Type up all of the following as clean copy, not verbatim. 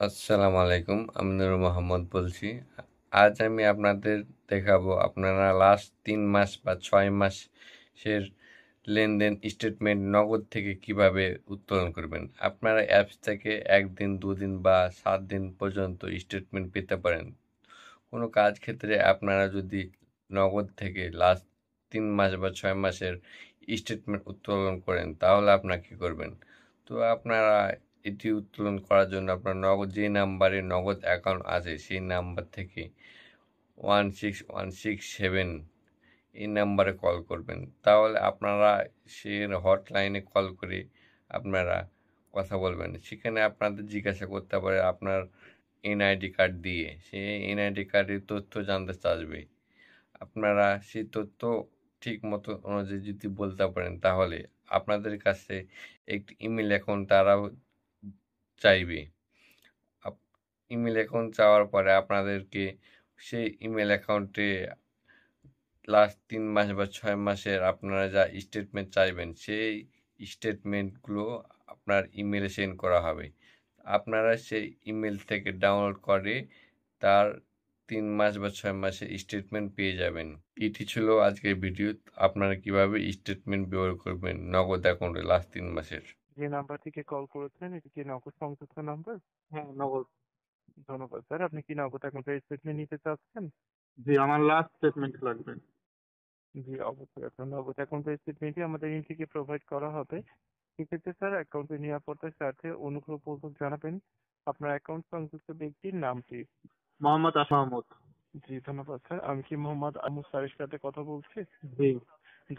আসসালামু আলাইকুম। আমি নূর মোহাম্মদ বলছি। আজ আমি আপনাদের দেখাবো আপনারা লাস্ট ৩ মাস বা ৬ মাসের লেনদেন স্টেটমেন্ট নগদ থেকে কিভাবে উত্তোলন করবেন। আপনারা অ্যাপস থেকে ১ দিন, ২ দিন বা ৭ দিন পর্যন্ত স্টেটমেন্ট পেতে পারেন। কোনো কাজ ক্ষেত্রে আপনারা যদি নগদ থেকে লাস্ট ৩ মাস বা ৬ মাসের স্টেটমেন্ট উত্তোলন করেন তাহলে আপনারা কী করবেন? তো আপনারা এটি উত্তোলন করার জন্য আপনার নগদ যে নাম্বারে নগদ অ্যাকাউন্ট আছে সেই নাম্বার থেকে 16167 এই নাম্বারে কল করবেন। তাহলে আপনারা সে হটলাইনে কল করে আপনারা কথা বলবেন। সেখানে আপনাদের জিজ্ঞাসা করতে পারে আপনার এনআইডি কার্ড দিয়ে। সে এনআইডি কার্ডের তথ্য জানতে চাইবে। আপনারা সেই তথ্য ঠিক মতো অনুযায়ী যদি বলতে পারেন তাহলে আপনাদের কাছে একটি ইমেল অ্যাকাউন্ট তারাও চাইবে। আপ ইমেল অ্যাকাউন্ট চাওয়ার পরে আপনাদেরকে সেই ইমেল অ্যাকাউন্টে লাস্ট ৩ মাস বা ৬ মাসের আপনারা যা স্টেটমেন্ট চাইবেন সেই স্টেটমেন্টগুলো আপনার ইমেলে সেন্ড করা হবে। আপনারা সেই ইমেল থেকে ডাউনলোড করে তার ৩ মাস বা ৬ মাসের স্টেটমেন্ট পেয়ে যাবেন। এটি ছিল আজকের ভিডিও। আপনারা কিভাবে স্টেটমেন্ট ব্যবহার করবেন নগদ অ্যাকাউন্টে লাস্ট ৩ মাসের। যে নাম্বার থেকে কল করেছেন এটি কি নগদ সংযুক্ত নাম্বার? হ্যাঁ, নগদ। ধন্যবাদ স্যার। আপনি কি নগদ অ্যাকাউন্টের স্টেটমেন্ট নিতে চাচ্ছেন? জি, আমার লাস্ট স্টেটমেন্ট লাগবে। জি অবশ্যই, আপনার নগদ অ্যাকাউন্টের স্টেটমেন্টই আমাদের এখান থেকে প্রোভাইড করা হবে। সেক্ষেত্রে স্যার অ্যাকাউন্টের নিরাপত্তার স্বার্থে অনুগ্রহপূর্বক জানাবেন আপনার অ্যাকাউন্ট সংযুক্ত ব্যক্তির নামটি। মোহাম্মদ মাহমুদ। জি ধন্যবাদ স্যার। আমি কি মোহাম্মদ আমু স্যারের সাথে কথা বলছি? জি।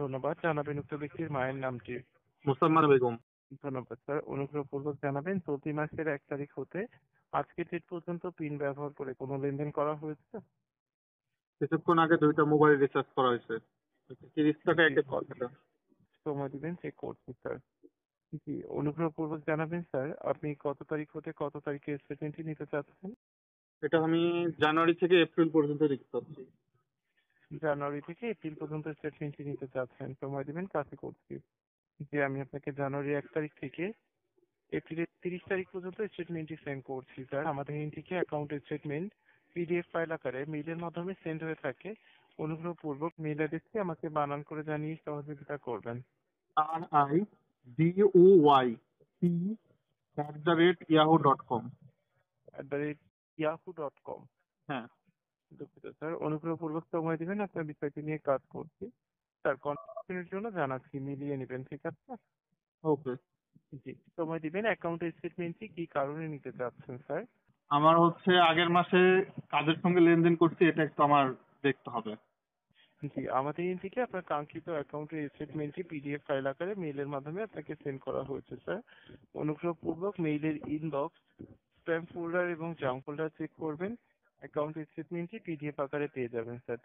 ধন্যবাদ। জানাবেন উক্ত ব্যক্তির মায়ের নামটি। মুসাম্মার বেগম। ধন্যবাদ স্যার। অনুগ্রহপূর্বক জানাবেন চলতি মাসের ১ তারিখ হতে আজকের ডেট পর্যন্ত পিন ব্যবহার করে কোনো লেনদেন করা হয়েছে? কিছুক্ষণ আগে ২টা মোবাইল রিচার্জ করা হয়েছে। ৩০ টাকা জি, একে টাকা। সময় দিবেন, চেক করছি স্যার। জি, অনুগ্রহপূর্বক জানাবেন স্যার আপনি কত তারিখ হতে কত তারিখের স্টেটমেন্টটি নিতে চাচ্ছেন? এটা আমি জানুয়ারি থেকে এপ্রিল পর্যন্ত দিতে চাচ্ছি। জানুয়ারি থেকে এপ্রিল পর্যন্ত স্টেটমেন্টটি নিতে চাচ্ছেন, সময় দিবেন, কাছে করছি। জি, আমি আপনাকে জানুয়ারি ১ তারিখ থেকে এপ্রিলের ৩০ তারিখ পর্যন্ত স্টেটমেন্টটি সেন্ড করছি স্যার। আমাদের এখান থেকে অ্যাকাউন্টের স্টেটমেন্ট পিডিএফ ফাইল আকারে মেইলের মাধ্যমে সেন্ড হয়ে থাকে। অনুগ্রহপূর্বক মেইল অ্যাড্রেসটি আমাকে বানান করে জানিয়ে সহযোগিতা করবেন। RIDUYP@yahoo.com। @yahoo.com। হ্যাঁ। দুঃখিত স্যার, অনুগ্রহপূর্বক সময় দিবেন, আপনার বিষয়টি নিয়ে কাজ করছি। স্যার কনফার্মেশনের জন্য জানাচ্ছি, মিলিয়ে নেবেন, ঠিক আছে? ওকে। জি, সময় দিবেন। অ্যাকাউন্টের স্টেটমেন্টটি কি কারণে নিতে চাচ্ছেন স্যার? আমার হচ্ছে আগের মাসে কাদের সঙ্গে লেনদেন করছি এটা একটু আমার দেখতে হবে। জি, আমাদের এখান থেকে আপনার কাঙ্ক্ষিত অ্যাকাউন্টের স্টেটমেন্টটি পিডিএফ ফাইল আকারে মেইলের মাধ্যমে আপনাকে সেন্ড করা হয়েছে স্যার। অনুগ্রহপূর্বক মেইলের ইনবক্স, স্প্যাম ফোল্ডার এবং জাঙ্ক ফোল্ডার চেক করবেন। অ্যাকাউন্টের স্টেটমেন্টটি পিডিএফ আকারে পেয়ে যাবেন স্যার।